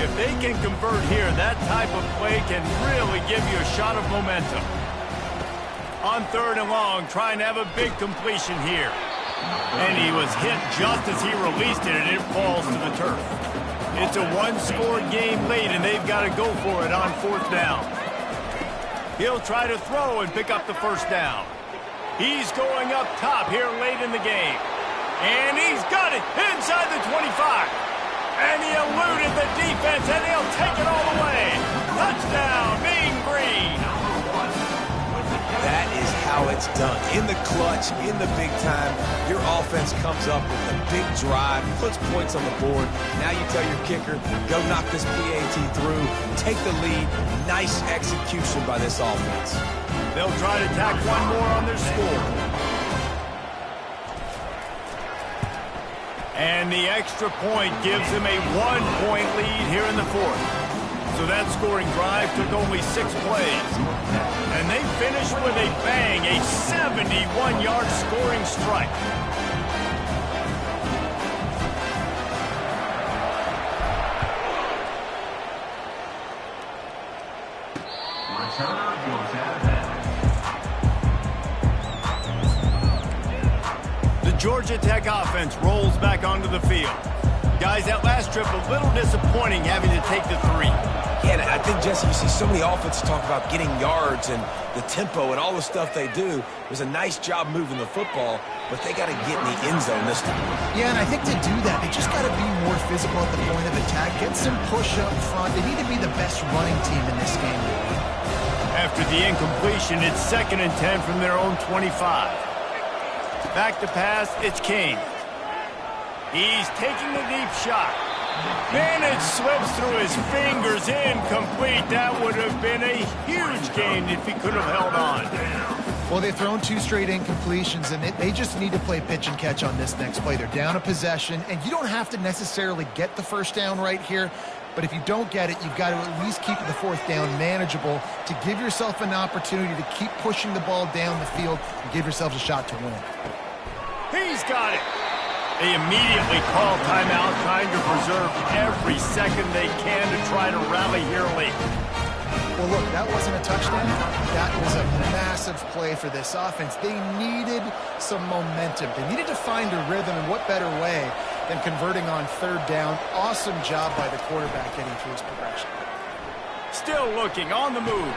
If they can convert here, that type of play can really give you a shot of momentum. On 3rd and long, trying to have a big completion here. And he was hit just as he released it, and it falls to the turf. It's a one-score game late, and they've got to go for it on 4th down. He'll try to throw and pick up the first down. He's going up top here late in the game. And he's got it inside the 25. And he eluded the defense, and he'll take it all the way. Touchdown, Mean Green. That is how it's done. In the clutch, in the big time, your offense comes up with a big drive, puts points on the board. Now you tell your kicker, go knock this PAT through, take the lead. Nice execution by this offense. They'll try to tack one more on their score. And the extra point gives them a 1-point lead here in the 4th. So that scoring drive took only 6 plays. And they finished with a bang, a 71-yard scoring strike. The Georgia Tech offense rolls back onto the field. Guys, that last trip a little disappointing having to take the 3. Yeah, and I think, Jesse, you see so many offenses talk about getting yards and the tempo and all the stuff they do. It was a nice job moving the football, but they got to get in the end zone this time. Yeah, and I think to do that, they just got to be more physical at the point of attack, get some push up front. They need to be the best running team in this game. After the incompletion, it's 2nd and 10 from their own 25. Back to pass, it's King. He's taking the deep shot. And it slips through his fingers, incomplete. That would have been a huge gain if he could have held on. Well, they've thrown 2 straight incompletions, and they just need to play pitch and catch on this next play. They're down a possession, and you don't have to necessarily get the first down right here, But if you don't get it, you've got to at least keep the fourth down manageable to give yourself an opportunity to keep pushing the ball down the field and give yourselves a shot to win. He's got it. They immediately call timeout, trying to preserve every second they can to try to rally here late. Well, look, that wasn't a touchdown. That was a massive play for this offense. They needed some momentum. They needed to find a rhythm, and what better way than converting on third down. Awesome job by the quarterback getting through his progression. Still looking, on the move.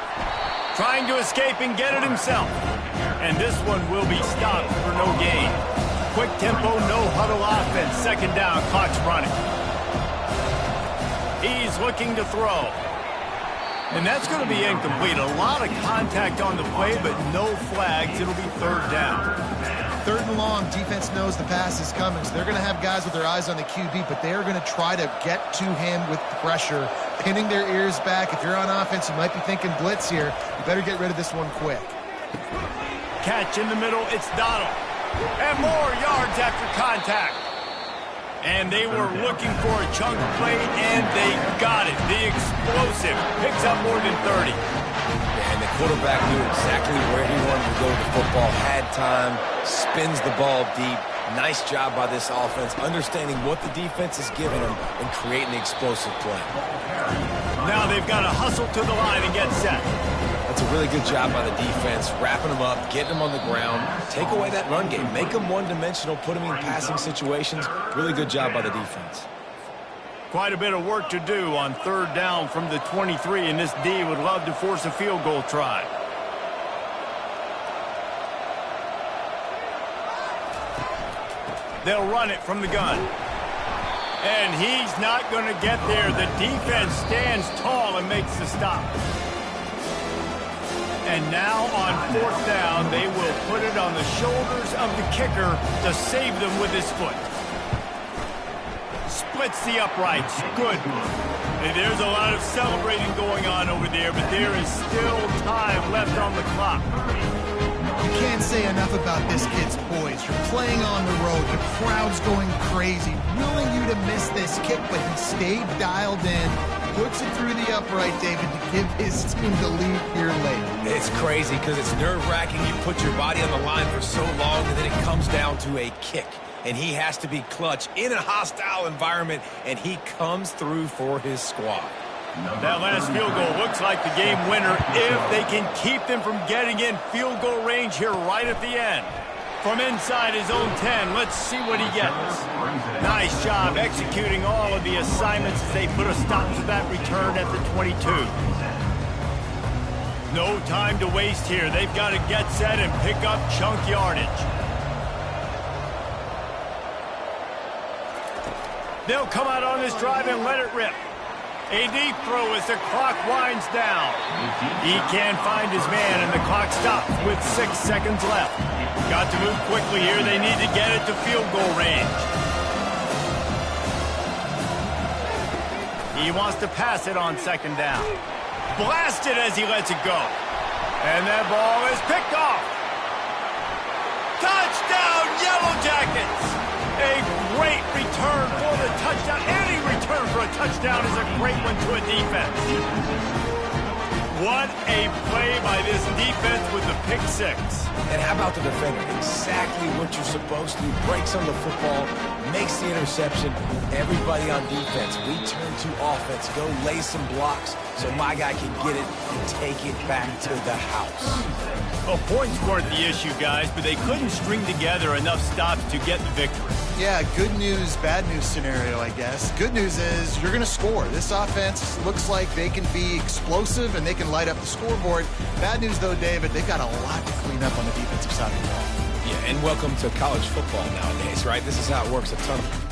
Trying to escape and get it himself. And this one will be stopped for no gain. Quick tempo, no huddle offense. Second down, clock's running. He's looking to throw. And that's going to be incomplete. A lot of contact on the play, but no flags. It'll be third down. Third and long, defense knows the pass is coming, so they're going to have guys with their eyes on the QB, but they're going to try to get to him with pressure, pinning their ears back. If you're on offense, you might be thinking blitz here. You better get rid of this one quick. Catch in the middle, it's Donald. And more yards after contact. And they were looking for a chunk play, and they got it. The explosive picks up more than 30. And the quarterback knew exactly where he wanted to go with the football, had time, spins the ball deep. Nice job by this offense, understanding what the defense is giving them and creating the explosive play. Now they've got to hustle to the line and get set. That's a really good job by the defense, wrapping them up, getting them on the ground. Take away that run game. Make them one-dimensional, put them in passing situations. Really good job by the defense. Quite a bit of work to do on third down from the 23, and this D would love to force a field goal try. They'll run it from the gun. And he's not going to get there. The defense stands tall and makes the stop. And now on fourth down, they will put it on the shoulders of the kicker to save them with his foot. Splits the uprights. Good. And there's a lot of celebrating going on over there, but there is still time left on the clock. You can't say enough about this kid's poise. You're playing on the road. The crowd's going crazy, willing you to miss this kick, but he stayed dialed in. Puts it through the upright, David, to give his team the lead here late. It's crazy because it's nerve-wracking. You put your body on the line for so long, and then it comes down to a kick. And he has to be clutch in a hostile environment, and he comes through for his squad. That last field goal looks like the game winner if they can keep them from getting in field goal range here right at the end. From inside his own 10, let's see what he gets. Nice job executing all of the assignments as they put a stop to that return at the 22. No time to waste here. They've got to get set and pick up chunk yardage. They'll come out on this drive and let it rip. A deep throw as the clock winds down. He can't find his man, and the clock stops with 6 seconds left. Got to move quickly here. They need to get it to field goal range. He wants to pass it on second down. Blasted as he lets it go. And that ball is picked off. Touchdown, Yellow Jackets! A great return for the touchdown. Any return for a touchdown is a great one to a defense. What a play by this defense with the pick six. And how about the defender? Exactly what you're supposed to do. Breaks on the football, makes the interception. Everybody on defense, we turn to offense. Go lay some blocks so my guy can get it and take it back to the house. Well, points weren't the issue, guys, but they couldn't string together enough stops to get the victory. Yeah, good news, bad news scenario, I guess. Good news is you're going to score. This offense looks like they can be explosive and they can light up the scoreboard. Bad news, though, David, they've got a lot to clean up on the defensive side of the ball. Yeah, and welcome to college football nowadays, right? This is how it works. A ton of